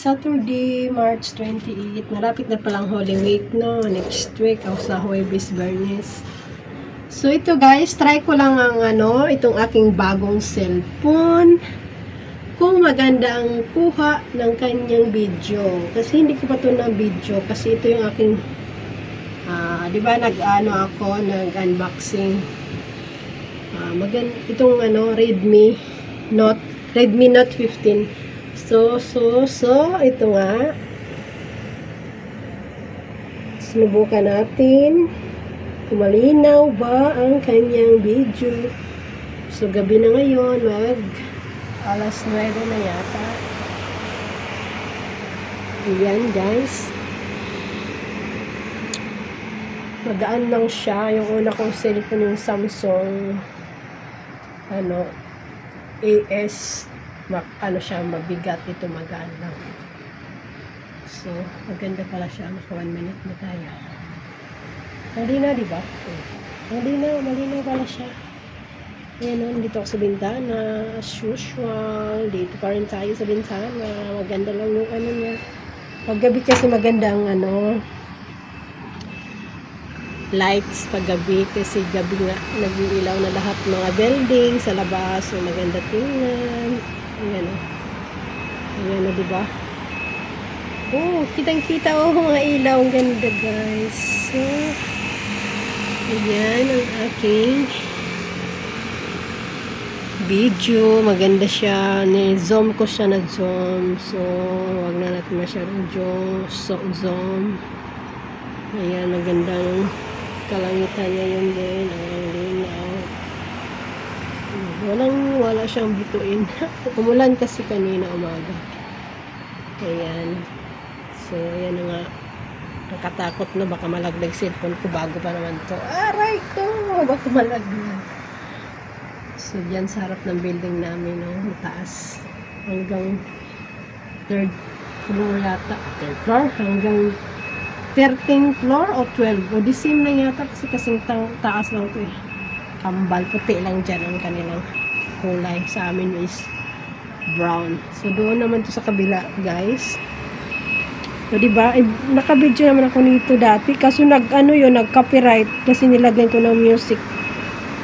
Saturday, March 28. Malapit na palang Holy Week, no? Next week, o sa Huwebes, Bernes. So, ito guys, try ko lang ang itong aking bagong cellphone. Kung maganda ang kuha ng kanyang video. Kasi hindi ko pa ito na video. Kasi ito yung aking, di ba, nag-unboxing. Itong Redmi Note 15. So, ito nga. Sinubukan natin kung malinaw ba ang kanyang video. So, gabi na ngayon, alas 9 na yata. Ayan, guys. Magaan lang siya. Yung una kong cellphone, yung Samsung AS siya, mabigat ito, magaan lang. So, maganda pala siya. Naka 1 minute na tayo. Malinaw, diba? Malinaw pala siya. Ayan, dito ako sa bintana. As usual, dito pa rin tayo sa bintana. Maganda lang yung niya. Paggabi kasi maganda ang lights paggabi kasi gabi nga nag-iilaw na lahat mga building sa labas. So, maganda tingnan. Ayan o, diba? Oh, kitang-kita mga ilaw. Ang ganda, guys. So, ayan ang aking video. Maganda siya. Zoom ko siya na zoom. So, wag na natin masyadong zoom. Ayan, maganda yung kalangitan niya yun din. Ang linaw. Wala siyang bituin. Umulan kasi kanina umaga. Ayan. So, ayan nga. Nakatakot na baka malaglag cellphone ko. Bago pa naman to. Aray ko! Baka malaglag. So, dyan sa harap ng building namin, mataas. Hanggang 3rd floor yata. 3rd floor? Hanggang 13th floor o 12. O the same lang yata kasi kasing taas lang to eh. Kambal, puti lang dyan ang kanilang kulay. Sa amin is brown. So, doon naman to sa kabila, guys. So, diba? Naka-video naman ako nito dati. Kaso nag-copyright kasi nilagay ko ng music.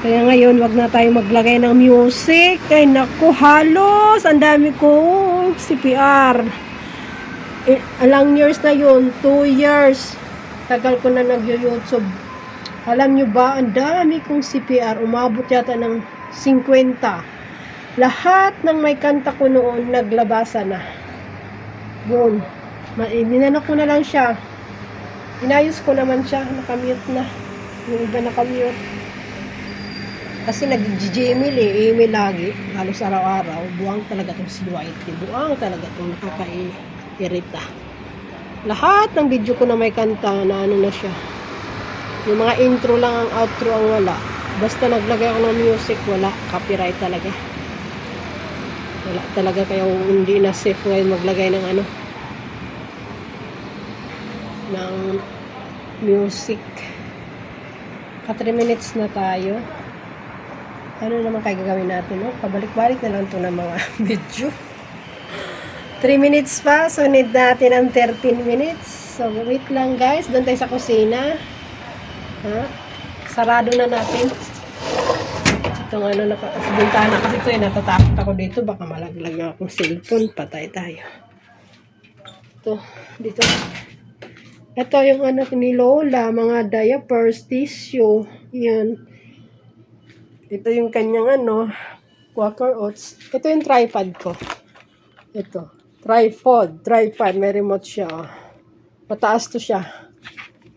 Kaya ngayon, wag na tayo maglagay ng music. Ay, naku, halos. Ang dami kong CPR. Alang years na yun. 2 years. Tagal ko na nag-YouTube. Alam nyo ba, ang dami kong CPR. Umabot yata ng 50. Lahat ng may kanta ko noon, naglabasa na. Yun. Dinano ko na lang siya. Inayos ko naman siya. Nakamute na. Yung iba nakamute. Kasi nag-gmail email lagi. Halos araw-araw. Buwang talaga itong si Whitey. Buwang talaga itong nakaka-irita. Lahat ng video ko na may kanta na na siya. Yung mga intro lang ang outro ang wala. Basta naglagay ako ng music, wala. Copyright talaga. Wala talaga, kaya hindi na safe ngayon maglagay ng ng music. 3 minutes na tayo. Ano naman kayo gagawin natin, no? Pabalik-balik na lang ito ng mga video. 3 minutes pa, so need natin ang 13 minutes. So, wait lang guys, doon tayo sa kusina. Sarado na natin. Itong sa bintana kasi ito natatakot ako dito. Baka malaglag na akong cellphone. Patay tayo. Dito. Ito yung ni Lola. Mga diapers, tissue. Yan. Ito yung kanyang Quaker Oats. Ito yung tripod ko. Ito. Tripod. May remote siya. Mataas to siya.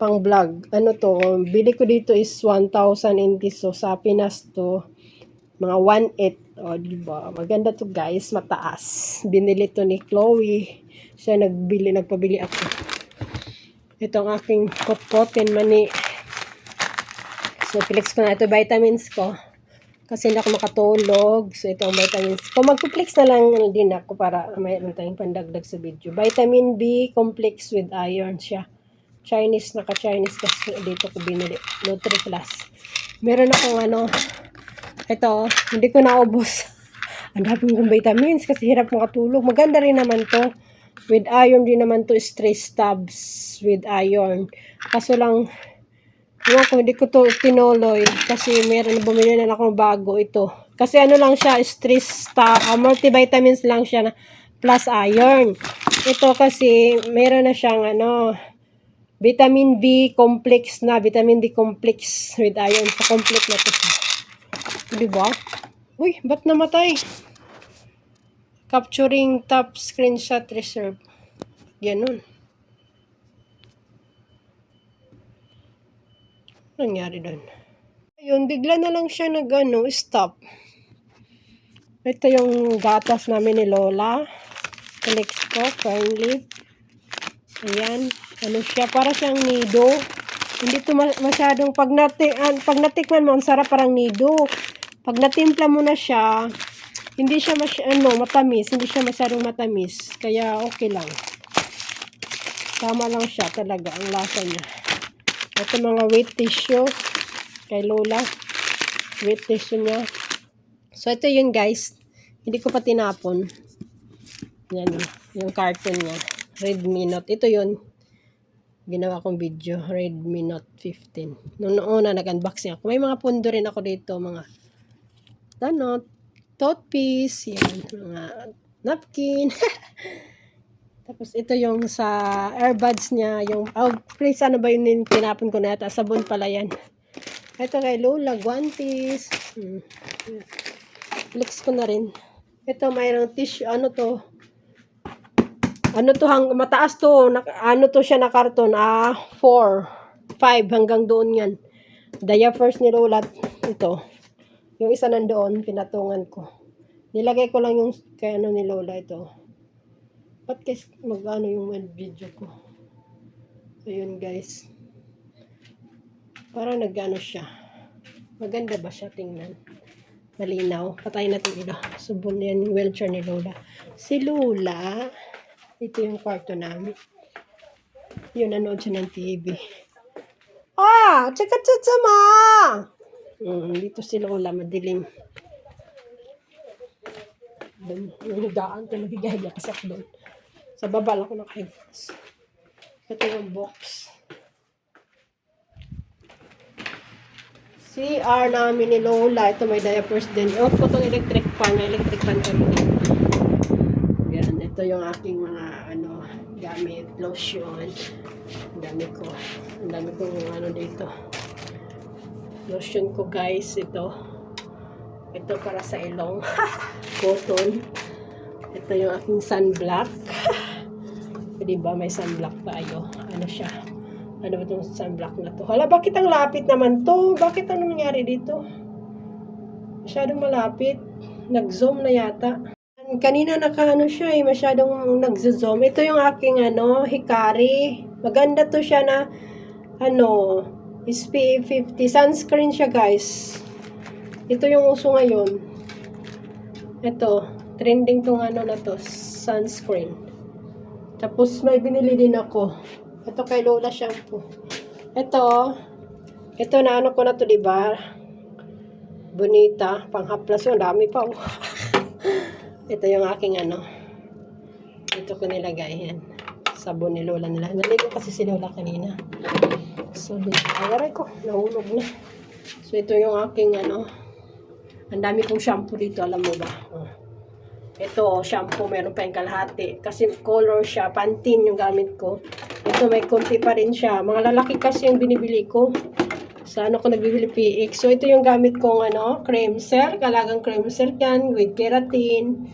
Pang vlog. Bili ko dito is 1,000 NT. So, sa Pinas to, mga 1,800. O, diba? Maganda to guys. Mataas. Binili to ni Chloe. Siya nagpabili ako. Ito ang aking kot-kotin mani. So, flex ko na. Ito vitamins ko. Kasi hindi ako makatulog. So, ito ang vitamins. Kung mag-flex na lang din ako para mayroon tayong pandagdag sa video. Vitamin B complex with iron siya. Chinese, naka-Chinese kasi dito ko binili. Nutri-Plus. Meron akong ito, hindi ko naubos. Ang dami kong vitamins kasi hirap makatulog. Maganda rin naman to. With iron din naman to, stress tabs with iron. Kaso lang, ewan ko, hindi ko to tinuloy kasi meron bumili na ako ng bago ito. Kasi ano lang siya, stress tab, multivitamins lang siya na plus iron. Ito kasi meron na siyang ano, vitamin B complex na, vitamin D complex with iron. So complete na to siya. Diba? Uy, ba't namatay? Capturing top screenshot reserve. Ganun. Nangyari doon. Ayun, bigla na lang siya stop. Ito yung gatas namin ni Lola. Flexco, fern leaf. Ayan. Ano siya? Para siyang nido. Hindi to masyadong, pag natikman mo, ang sarap parang nido. Pag natimpla mo na siya, hindi siya matamis. Hindi siya masyadong matamis. Kaya okay lang. Tama lang siya talaga ang lasa niya. Ito mga wet tissue kay Lola. Wet tissue niya. So ito yun guys. Hindi ko pa tinapon. Yan yung carton niya. Redmi Note. Ito yun. Ginawa kong video. Redmi Note 15. Noong una nag-unboxing ako. May mga pundo rin ako dito. Mga toothpiece. Yan. Mga napkin. Tapos ito yung sa earbuds niya. Yung, please, ano ba yun tinapon ko na yata? Sabon pala yan. Ito kay Lola, guantes. Flex ko na rin. Ito, mayroong tissue. Ano to? Mataas to. Ano to siya na karton? 4, 5 hanggang doon yan. Diapers ni Lola. Ito. Yung isa nandoon, pinatungan ko. Nilagay ko lang yung kay ano ni Lola ito. Ba't guys, mag-ano yung video ko? Ayun guys. Parang nag-ano siya. Maganda ba siya tingnan? Malinaw. Patayin natin ilo. Subon yan yung wheelchair ni Lola. Si Lola, ito yung kwarto namin. Yun, nanood siya ng TV. Tsaka ma! Dito si Lola, madilim. Yung higaan ko, nagigaya kasi ako doon. Sa baba lang ako nakahigas. Ito yung box. CR namin ni Lola. Ito may diapers din. Off ko itong electric fan. May electric fan kami. Yan. Ito yung aking mga gamit. Lotion. Ang dami ko. Ang dami ko dito. Lotion ko guys. Ito. Ito para sa ilong. Cotton. Ito yung aking sunblock. Diba may sunblock tayo. Ano siya? Ano ba itong sunblock na to? Hala, bakit ang lapit naman to? Bakit ano nangyari dito? Masyadong malapit. Nag-zoom na yata. Kanina siya eh. Masyadong nag-zoom. Ito yung aking Hikari. Maganda to siya na SPF 50. Sunscreen siya guys. Ito yung uso ngayon. Ito. Trending tong na to. Sunscreen. Tapos may binili din ako. Ito kay Lola shampoo. Ito na ko na to, diba? Bonita, panghaplas yun, dami pa. Ito yung aking Ito ko nilagay yan. Sabon ni Lola nila. Naligo kasi si Lola kanina. So, awaray ko, nahulog na. So, ito yung aking ang dami kong shampoo dito, alam mo ba? Ito, shampoo, meron pa yung kalahati. Kasi color siya, Pantene yung gamit ko. Ito, may konti pa rin siya. Mga lalaki kasi yung binibili ko. Sa ko nagbibili PX. So, ito yung gamit kong Creamcell. Kalagang Creamcell yan, with keratin.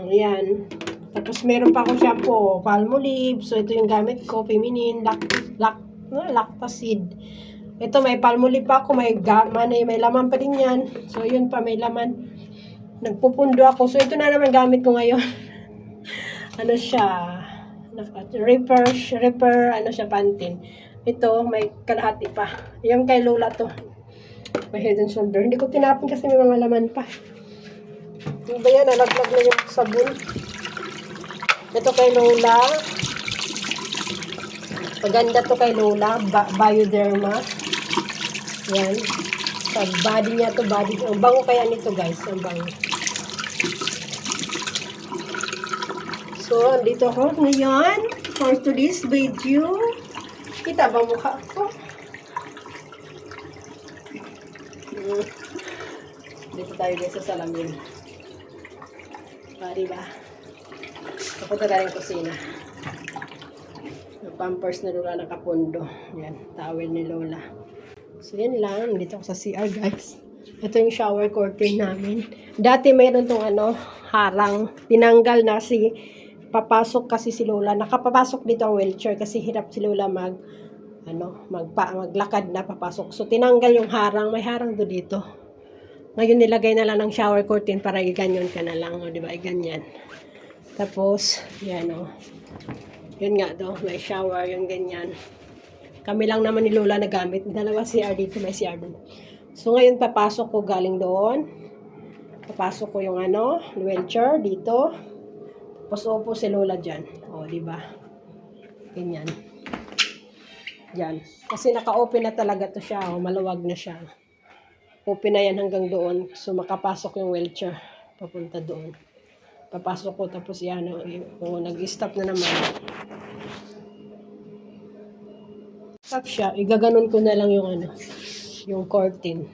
Yan. Tapos, meron pa akong shampoo, Palmolive. So, ito yung gamit ko, feminine, lactacid. Ito, may Palmolive pa ako, may laman pa din yan. So, yun pa, may laman. Nagpupundo ako. So, ito na naman gamit ko ngayon. Siya? Repair, siya, Pantene. Ito, may kalahati pa. Yung kay Lola to. May head and shoulder. Hindi ko tinapon kasi may mga laman pa. Yung ba yan? Nalaglag na yung sabon. Ito kay Lola. Maganda to kay Lola. Bioderma. Yan. Sa body niya to, ang bango kaya nito guys, ang bango. So, andito ako ngayon for today's video. Kita ba mukha ko? Dito tayo guys sa salamin. Diba? Kapunta tayo ng kusina. Yung pampers na Lola nakapundo. Yan, towel ni Lola. So, yan lang. Dito ako sa CR, guys. Ito yung shower curtain namin. Dati mayroon tong harang. Tinanggal na papasok kasi si Lola. Nakapapasok dito ang wheelchair kasi hirap si Lola maglakad na papasok. So, tinanggal yung harang. May harang dito. Ngayon nilagay na lang ng shower curtain para iganyan ka na lang, o, di ba? Iganyan. Tapos, yan o. Yun nga do, may shower, yung ganyan. Kami lang naman ni Lola nagamit. Dalawa CR dito, may CR doon. So, ngayon papasok ko galing doon. Papasok ko yung wheelchair dito. Tapos upo si Lola dyan. O, di ba? Ganyan. Yan. Kasi naka-open na talaga to siya. O, maluwag na siya. Open na yan hanggang doon. So, makapasok yung wheelchair. Papunta doon. Papasok ko. Tapos yan. Nag-stop na naman. Stop siya. Igaganon ko na lang yung yung curtain.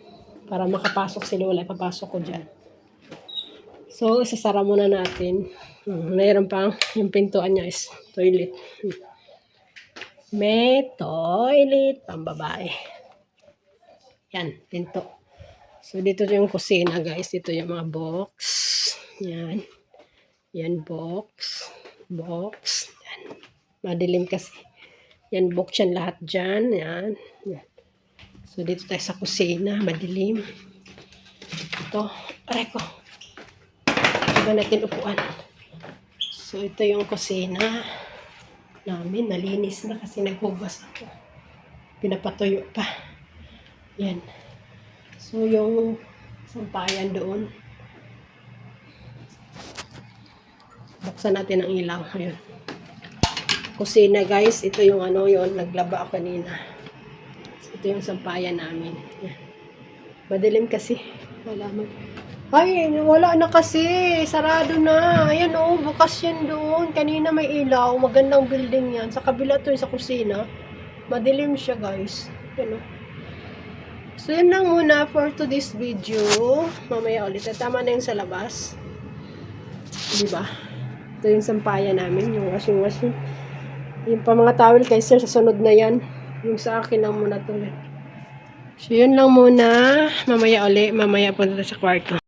Para makapasok si Lola. Papasok ko dyan. So, isasara muna natin. Mayroon pang yung pintuan niya is toilet. May toilet. Pambabae. Yan. Pinto. So, dito yung kusina, guys. Dito yung mga box. Yan. Yan, box. Box. Yan. Madilim kasi. Yan, box yan lahat dyan. Yan. Yan. So, dito tayo sa kusina. Madilim. Ito. Aray ko. Ito natin upuan. So, ito yung kusina namin. Nalinis na kasi naghugas ako. Pinapatuyo pa. Yan. So, yung sampayan doon. Buksan natin ang ilaw. Ayan. Kusina, guys. Ito yung yun. Naglaba ako kanina. So, ito yung sampayan namin. Ayan. Madilim kasi. Ay, wala na kasi. Sarado na. Ayan bukas yan doon. Kanina may ilaw. Magandang building yan. Sa kabila to sa kusina. Madilim siya, guys. Ayan So, yun lang muna for today's video. Mamaya ulit. Tama na yung sa labas. Diba? Ito yung sampayan namin. Yung washing. Yung pa mga towel kay sir. Sa sunod na yan. Yung sa akin lang muna to. So, yun lang muna. Mamaya ulit. Mamaya punta sa kwarto.